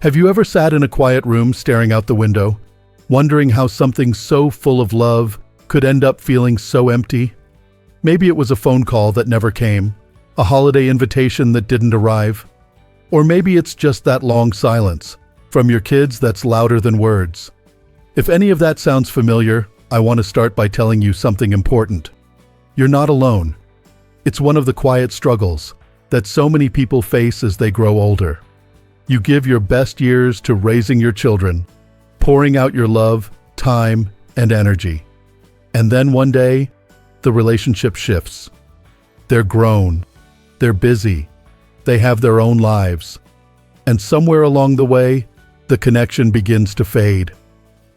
Have you ever sat in a quiet room staring out the window, wondering how something so full of love could end up feeling so empty? Maybe it was a phone call that never came, a holiday invitation that didn't arrive, or maybe it's just that long silence from your kids that's louder than words. If any of that sounds familiar, I want to start by telling you something important. You're not alone. It's one of the quiet struggles that so many people face as they grow older. You give your best years to raising your children, pouring out your love, time, and energy. And then one day, the relationship shifts. They're grown. They're busy. They have their own lives. And somewhere along the way, the connection begins to fade.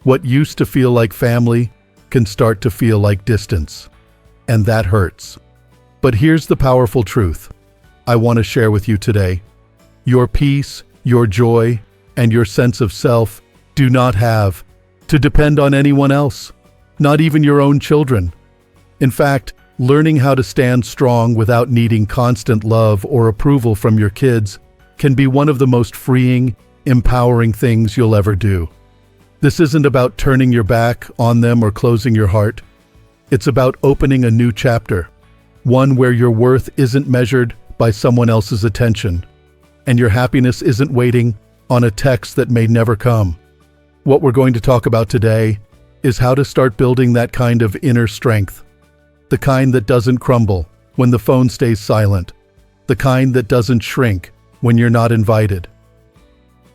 What used to feel like family can start to feel like distance. And that hurts. But here's the powerful truth I want to share with you today. Your peace, your joy, and your sense of self do not have to depend on anyone else, not even your own children. In fact, learning how to stand strong without needing constant love or approval from your kids can be one of the most freeing, empowering things you'll ever do. This isn't about turning your back on them or closing your heart. It's about opening a new chapter, one where your worth isn't measured by someone else's attention, and your happiness isn't waiting on a text that may never come. What we're going to talk about today is how to start building that kind of inner strength, the kind that doesn't crumble when the phone stays silent, the kind that doesn't shrink when you're not invited,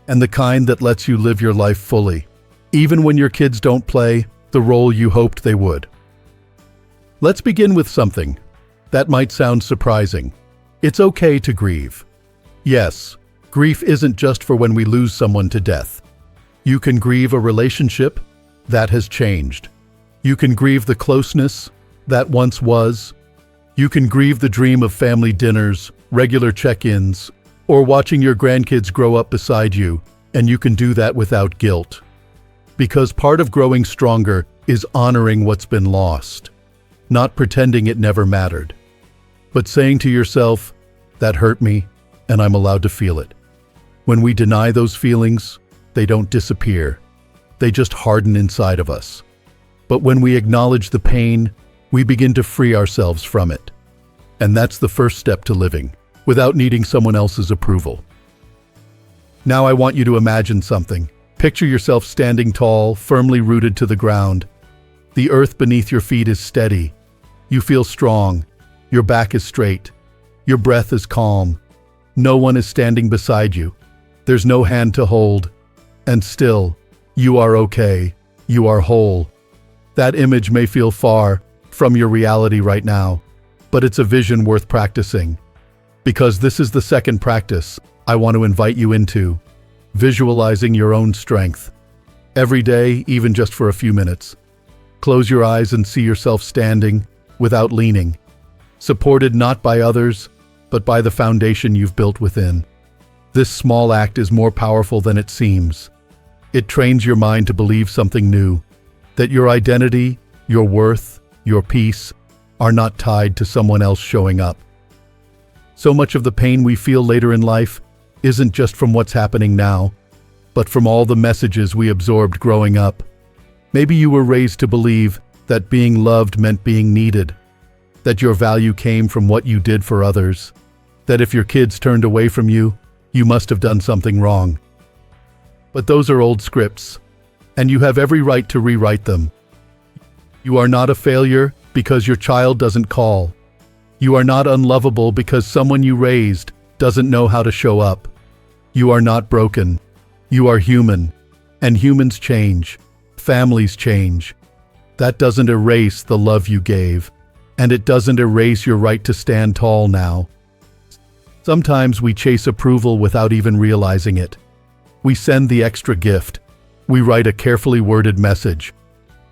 and the kind that lets you live your life fully, even when your kids don't play the role you hoped they would. Let's begin with something that might sound surprising. It's okay to grieve. Yes, grief isn't just for when we lose someone to death. You can grieve a relationship that has changed. You can grieve the closeness that once was. You can grieve the dream of family dinners, regular check-ins, or watching your grandkids grow up beside you, and you can do that without guilt. Because part of growing stronger is honoring what's been lost, not pretending it never mattered, but saying to yourself, that hurt me, and I'm allowed to feel it. When we deny those feelings, they don't disappear. They just harden inside of us. But when we acknowledge the pain, we begin to free ourselves from it. And that's the first step to living, without needing someone else's approval. Now I want you to imagine something. Picture yourself standing tall, firmly rooted to the ground. The earth beneath your feet is steady. You feel strong. Your back is straight. Your breath is calm. No one is standing beside you. There's no hand to hold. And still, you are okay. You are whole. That image may feel far from your reality right now, but it's a vision worth practicing. Because this is the second practice I want to invite you into, visualizing your own strength. Every day, even just for a few minutes. Close your eyes and see yourself standing without leaning, supported not by others, but by the foundation you've built within. This small act is more powerful than it seems. It trains your mind to believe something new, that your identity, your worth, your peace are not tied to someone else showing up. So much of the pain we feel later in life isn't just from what's happening now, but from all the messages we absorbed growing up. Maybe you were raised to believe that being loved meant being needed, that your value came from what you did for others, that if your kids turned away from you, you must have done something wrong. But those are old scripts, and you have every right to rewrite them. You are not a failure because your child doesn't call. You are not unlovable because someone you raised doesn't know how to show up. You are not broken. You are human, and humans change. Families change. That doesn't erase the love you gave, and it doesn't erase your right to stand tall now. Sometimes we chase approval without even realizing it. We send the extra gift. We write a carefully worded message.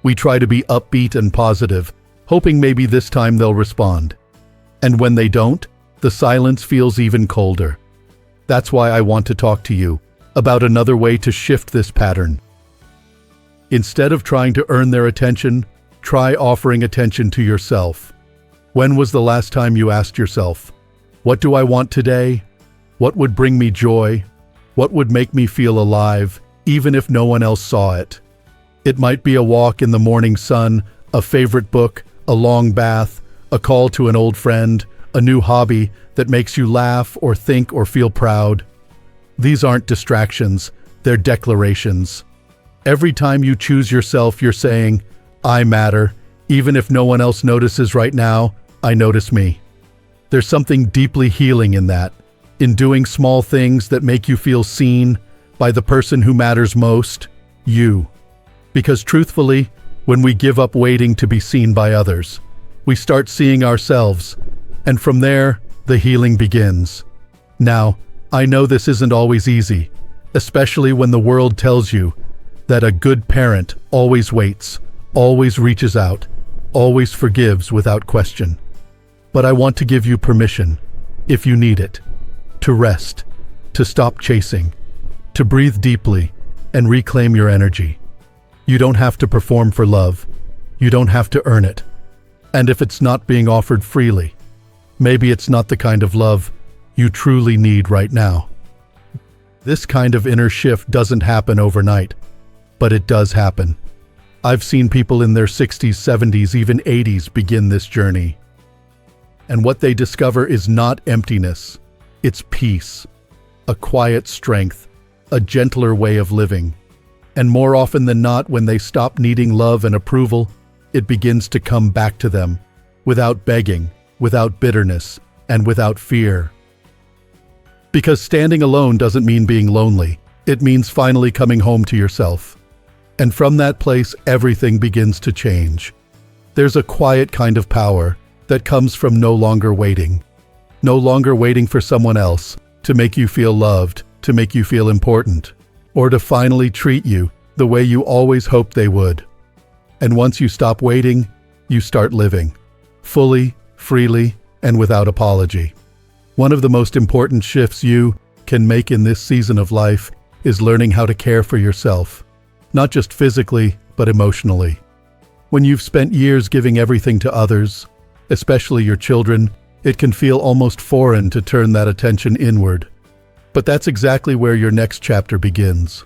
We try to be upbeat and positive, hoping maybe this time they'll respond. And when they don't, the silence feels even colder. That's why I want to talk to you about another way to shift this pattern. Instead of trying to earn their attention, try offering attention to yourself. When was the last time you asked yourself, what do I want today? What would bring me joy? What would make me feel alive, even if no one else saw it? It might be a walk in the morning sun, a favorite book, a long bath, a call to an old friend, a new hobby that makes you laugh or think or feel proud. These aren't distractions, they're declarations. Every time you choose yourself, you're saying, I matter. Even if no one else notices right now, I notice me. There's something deeply healing in that, in doing small things that make you feel seen by the person who matters most, you. Because truthfully, when we give up waiting to be seen by others, we start seeing ourselves, and from there, the healing begins. Now, I know this isn't always easy, especially when the world tells you that a good parent always waits, always reaches out, always forgives without question. But I want to give you permission, if you need it, to rest, to stop chasing, to breathe deeply and reclaim your energy. You don't have to perform for love. You don't have to earn it. And if it's not being offered freely, maybe it's not the kind of love you truly need right now. This kind of inner shift doesn't happen overnight, but it does happen. I've seen people in their 60s, 70s, even 80s begin this journey. And what they discover is not emptiness, it's peace, a quiet strength, a gentler way of living. And more often than not, when they stop needing love and approval, it begins to come back to them, without begging, without bitterness, and without fear. Because standing alone doesn't mean being lonely, it means finally coming home to yourself. And from that place, everything begins to change. There's a quiet kind of power that comes from no longer waiting for someone else to make you feel loved, to make you feel important, or to finally treat you the way you always hoped they would. And once you stop waiting, you start living, fully, freely, and without apology. One of the most important shifts you can make in this season of life is learning how to care for yourself, not just physically, but emotionally. When you've spent years giving everything to others, especially your children, it can feel almost foreign to turn that attention inward. But that's exactly where your next chapter begins.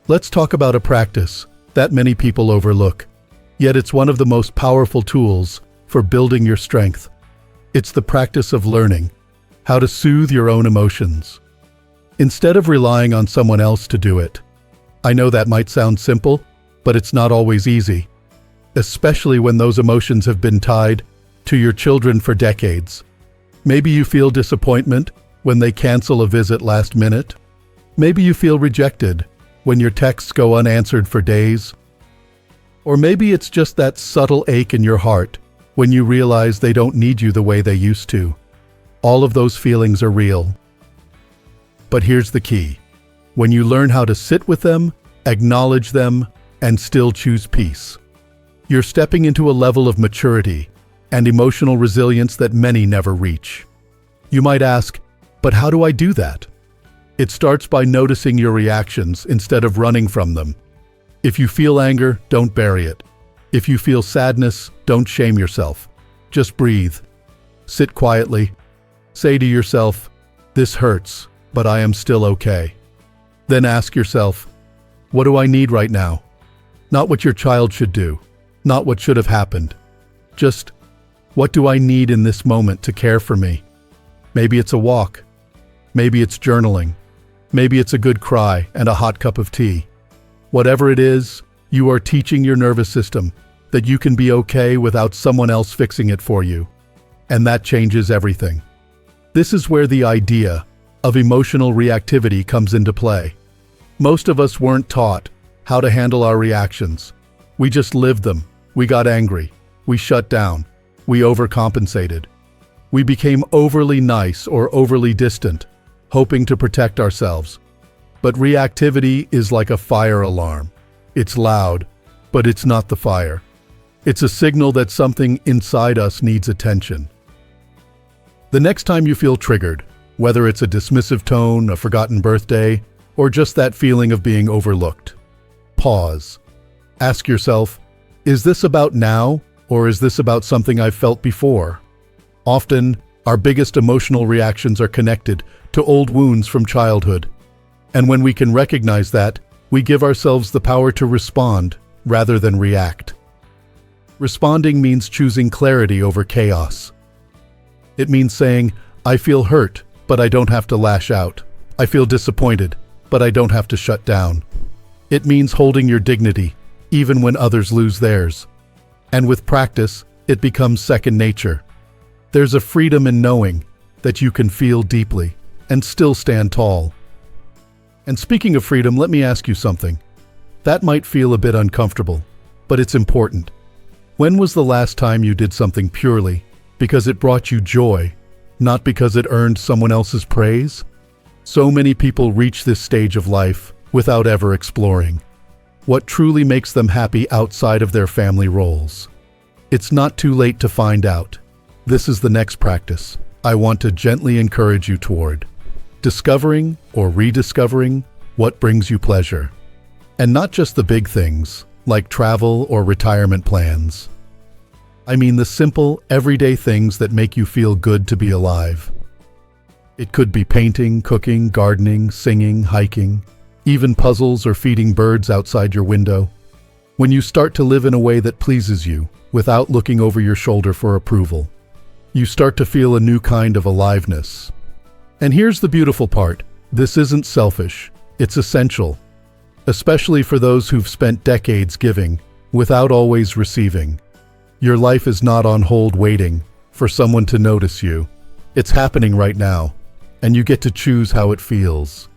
Let's talk about a practice that many people overlook, yet it's one of the most powerful tools for building your strength. It's the practice of learning how to soothe your own emotions, instead of relying on someone else to do it. I know that might sound simple, but it's not always easy, especially when those emotions have been tied to your children for decades. Maybe you feel disappointment when they cancel a visit last minute. Maybe you feel rejected when your texts go unanswered for days. Or maybe it's just that subtle ache in your heart when you realize they don't need you the way they used to. All of those feelings are real. But here's the key. When you learn how to sit with them, acknowledge them, and still choose peace, you're stepping into a level of maturity and emotional resilience that many never reach. You might ask, but how do I do that? It starts by noticing your reactions instead of running from them. If you feel anger, don't bury it. If you feel sadness, don't shame yourself. Just breathe. Sit quietly. Say to yourself, this hurts, but I am still okay. Then ask yourself, what do I need right now? Not what your child should do, not what should have happened. Just, what do I need in this moment to care for me? Maybe it's a walk. Maybe it's journaling. Maybe it's a good cry and a hot cup of tea. Whatever it is, you are teaching your nervous system that you can be okay without someone else fixing it for you. And that changes everything. This is where the idea of emotional reactivity comes into play. Most of us weren't taught how to handle our reactions. We just lived them. We got angry. We shut down. We overcompensated. We became overly nice or overly distant, hoping to protect ourselves. But reactivity is like a fire alarm. It's loud, but it's not the fire. It's a signal that something inside us needs attention. The next time you feel triggered, whether it's a dismissive tone, a forgotten birthday, or just that feeling of being overlooked, pause. Ask yourself, is this about now, or is this about something I've felt before? Often, our biggest emotional reactions are connected to old wounds from childhood. And when we can recognize that, we give ourselves the power to respond rather than react. Responding means choosing clarity over chaos. It means saying, I feel hurt, but I don't have to lash out. I feel disappointed, but I don't have to shut down. It means holding your dignity, even when others lose theirs. And with practice, it becomes second nature. There's a freedom in knowing that you can feel deeply and still stand tall. And speaking of freedom, let me ask you something. That might feel a bit uncomfortable, but it's important. When was the last time you did something purely because it brought you joy, not because it earned someone else's praise? So many people reach this stage of life without ever exploring what truly makes them happy outside of their family roles. It's not too late to find out. This is the next practice I want to gently encourage you toward. Discovering or rediscovering what brings you pleasure. And not just the big things, like travel or retirement plans. I mean the simple, everyday things that make you feel good to be alive. It could be painting, cooking, gardening, singing, hiking, even puzzles or feeding birds outside your window. When you start to live in a way that pleases you, without looking over your shoulder for approval, you start to feel a new kind of aliveness. And here's the beautiful part. This isn't selfish. It's essential. Especially for those who've spent decades giving, without always receiving. Your life is not on hold waiting for someone to notice you. It's happening right now, and you get to choose how it feels.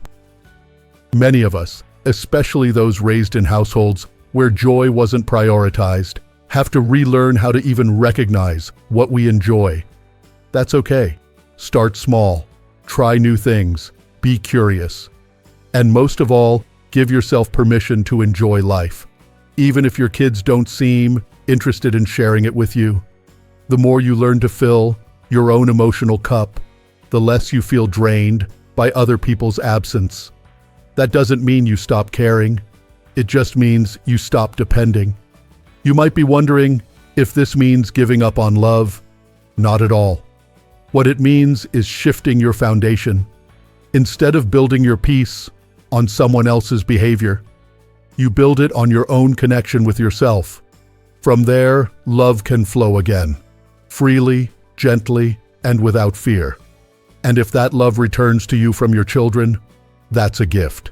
Many of us, especially those raised in households where joy wasn't prioritized, have to relearn how to even recognize what we enjoy. That's okay. Start small. Try new things. Be curious. And most of all, give yourself permission to enjoy life. Even if your kids don't seem interested in sharing it with you. The more you learn to fill your own emotional cup, the less you feel drained by other people's absence. That doesn't mean you stop caring. It just means you stop depending. You might be wondering if this means giving up on love. Not at all. What it means is shifting your foundation. Instead of building your peace on someone else's behavior, you build it on your own connection with yourself. From there, love can flow again, freely, gently, and without fear. And if that love returns to you from your children, that's a gift.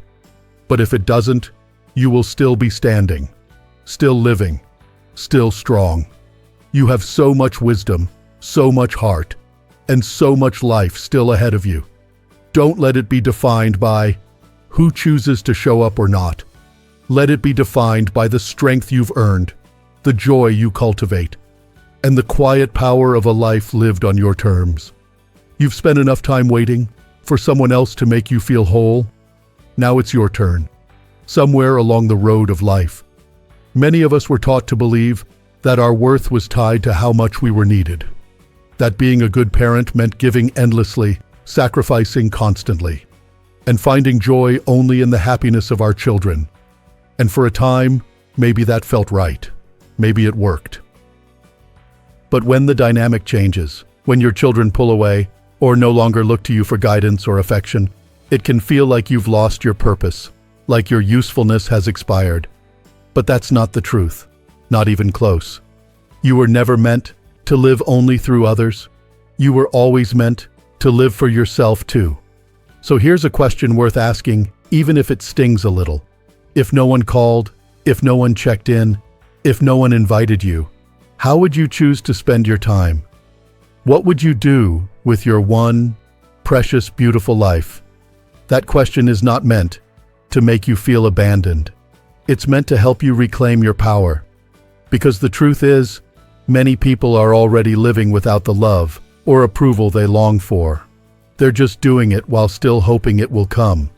But if it doesn't, you will still be standing, still living, still strong. You have so much wisdom, so much heart, and so much life still ahead of you. Don't let it be defined by who chooses to show up or not. Let it be defined by the strength you've earned, the joy you cultivate, and the quiet power of a life lived on your terms. You've spent enough time waiting for someone else to make you feel whole. Now it's your turn. Somewhere along the road of life, many of us were taught to believe that our worth was tied to how much we were needed. That being a good parent meant giving endlessly, sacrificing constantly, and finding joy only in the happiness of our children. And for a time, maybe that felt right. Maybe it worked. But when the dynamic changes, when your children pull away or no longer look to you for guidance or affection, it can feel like you've lost your purpose, like your usefulness has expired. But that's not the truth, not even close. You were never meant to live only through others. You were always meant to live for yourself too. So here's a question worth asking, even if it stings a little. If no one called, if no one checked in, if no one invited you, how would you choose to spend your time? What would you do with your one precious, beautiful life? That question is not meant to make you feel abandoned. It's meant to help you reclaim your power. Because the truth is, many people are already living without the love or approval they long for. They're just doing it while still hoping it will come.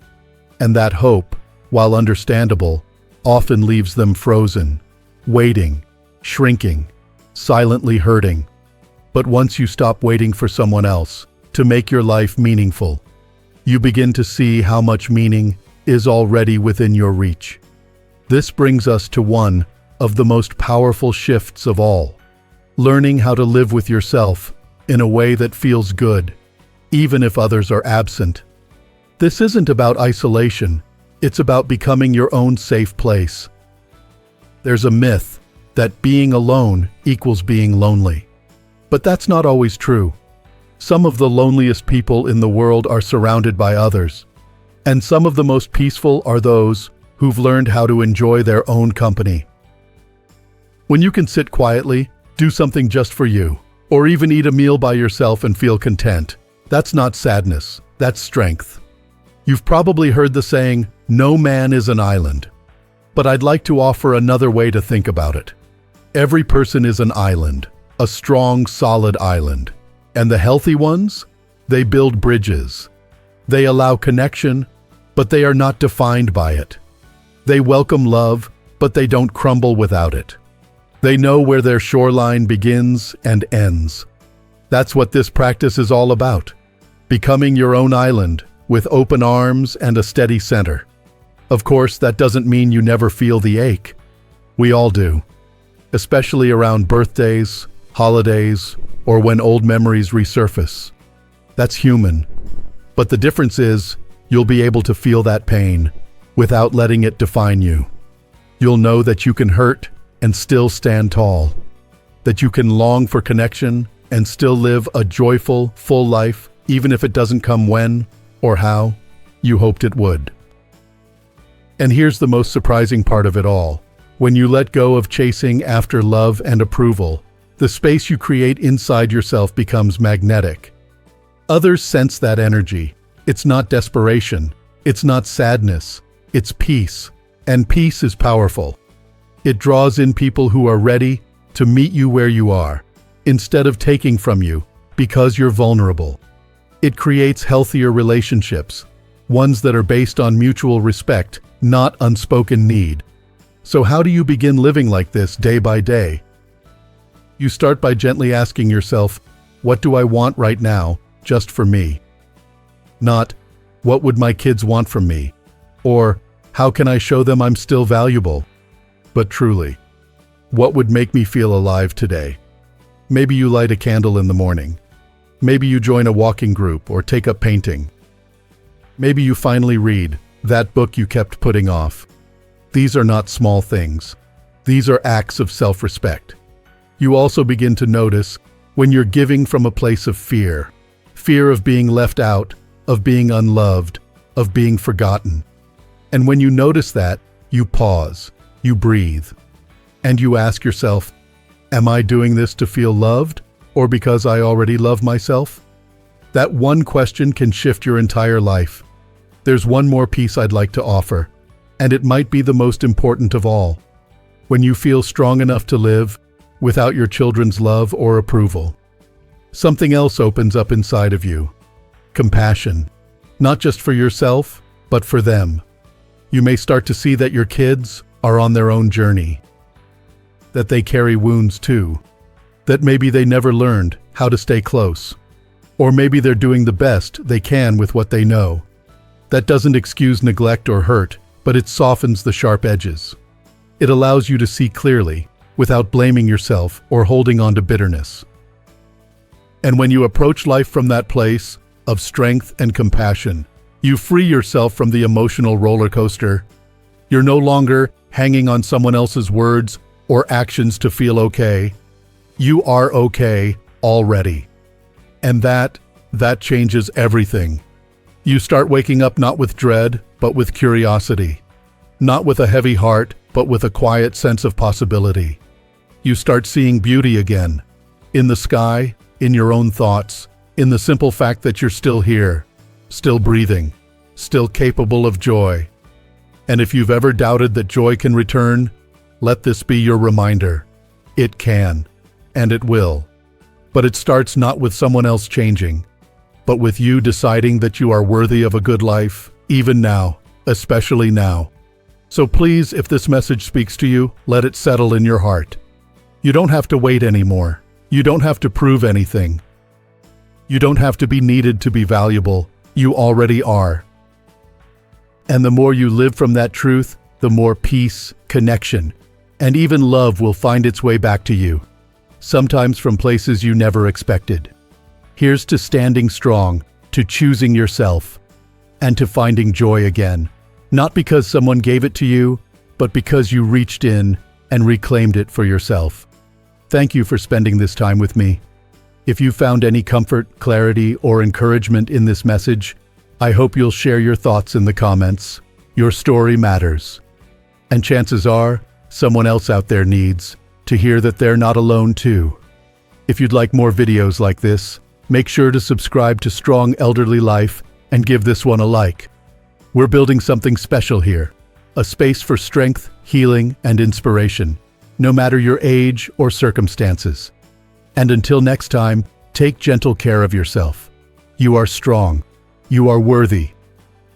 And that hope, while understandable, often leaves them frozen, waiting, shrinking, silently hurting. But once you stop waiting for someone else to make your life meaningful, you begin to see how much meaning is already within your reach. This brings us to one of the most powerful shifts of all, learning how to live with yourself in a way that feels good, even if others are absent. This isn't about isolation, it's about becoming your own safe place. There's a myth that being alone equals being lonely. But that's not always true. Some of the loneliest people in the world are surrounded by others. And some of the most peaceful are those who've learned how to enjoy their own company. When you can sit quietly, do something just for you, or even eat a meal by yourself and feel content, that's not sadness, that's strength. You've probably heard the saying, "No man is an island." But I'd like to offer another way to think about it. Every person is an island, a strong, solid island. And the healthy ones? They build bridges. They allow connection, but they are not defined by it. They welcome love, but they don't crumble without it. They know where their shoreline begins and ends. That's what this practice is all about. Becoming your own island, with open arms and a steady center. Of course, that doesn't mean you never feel the ache. We all do. Especially around birthdays, holidays, or when old memories resurface. That's human. But the difference is, you'll be able to feel that pain without letting it define you. You'll know that you can hurt and still stand tall. That you can long for connection and still live a joyful, full life, even if it doesn't come when or how you hoped it would. And here's the most surprising part of it all. When you let go of chasing after love and approval, the space you create inside yourself becomes magnetic. Others sense that energy. It's not desperation. It's not sadness. It's peace. And peace is powerful. It draws in people who are ready to meet you where you are, instead of taking from you because you're vulnerable. It creates healthier relationships, ones that are based on mutual respect, not unspoken need. So how do you begin living like this day by day? You start by gently asking yourself, what do I want right now, just for me? Not, what would my kids want from me? Or, how can I show them I'm still valuable? But truly, what would make me feel alive today? Maybe you light a candle in the morning. Maybe you join a walking group or take up painting. Maybe you finally read that book you kept putting off. These are not small things. These are acts of self-respect. You also begin to notice when you're giving from a place of fear. Fear of being left out, of being unloved, of being forgotten. And when you notice that, you pause, you breathe, and you ask yourself, am I doing this to feel loved, or because I already love myself? That one question can shift your entire life. There's one more piece I'd like to offer, and it might be the most important of all. When you feel strong enough to live without your children's love or approval, something else opens up inside of you. Compassion. Not just for yourself, but for them. You may start to see that your kids are on their own journey. That they carry wounds too. That maybe they never learned how to stay close. Or maybe they're doing the best they can with what they know. That doesn't excuse neglect or hurt, but it softens the sharp edges. It allows you to see clearly, without blaming yourself or holding on to bitterness. And when you approach life from that place of strength and compassion, you free yourself from the emotional roller coaster. You're no longer hanging on someone else's words or actions to feel okay. You are okay already. And that changes everything. You start waking up not with dread, but with curiosity. Not with a heavy heart, but with a quiet sense of possibility. You start seeing beauty again. In the sky, in your own thoughts, in the simple fact that you're still here, still breathing, still capable of joy. And if you've ever doubted that joy can return, let this be your reminder. It can, and it will. But it starts not with someone else changing, but with you deciding that you are worthy of a good life, even now, especially now. So please, if this message speaks to you, let it settle in your heart. You don't have to wait anymore. You don't have to prove anything. You don't have to be needed to be valuable. You already are. And the more you live from that truth, the more peace, connection, and even love will find its way back to you, sometimes from places you never expected. Here's to standing strong, to choosing yourself, and to finding joy again. Not because someone gave it to you, but because you reached in and reclaimed it for yourself. Thank you for spending this time with me. If you found any comfort, clarity, or encouragement in this message, I hope you'll share your thoughts in the comments. Your story matters. And chances are, someone else out there needs to hear that they're not alone too. If you'd like more videos like this, make sure to subscribe to Strong Elderly Life and give this one a like. We're building something special here, a space for strength, healing, and inspiration, no matter your age or circumstances. And until next time, take gentle care of yourself. You are strong, you are worthy,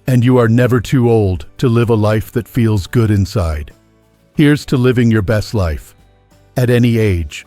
and you are never too old to live a life that feels good inside. Here's to living your best life, at any age.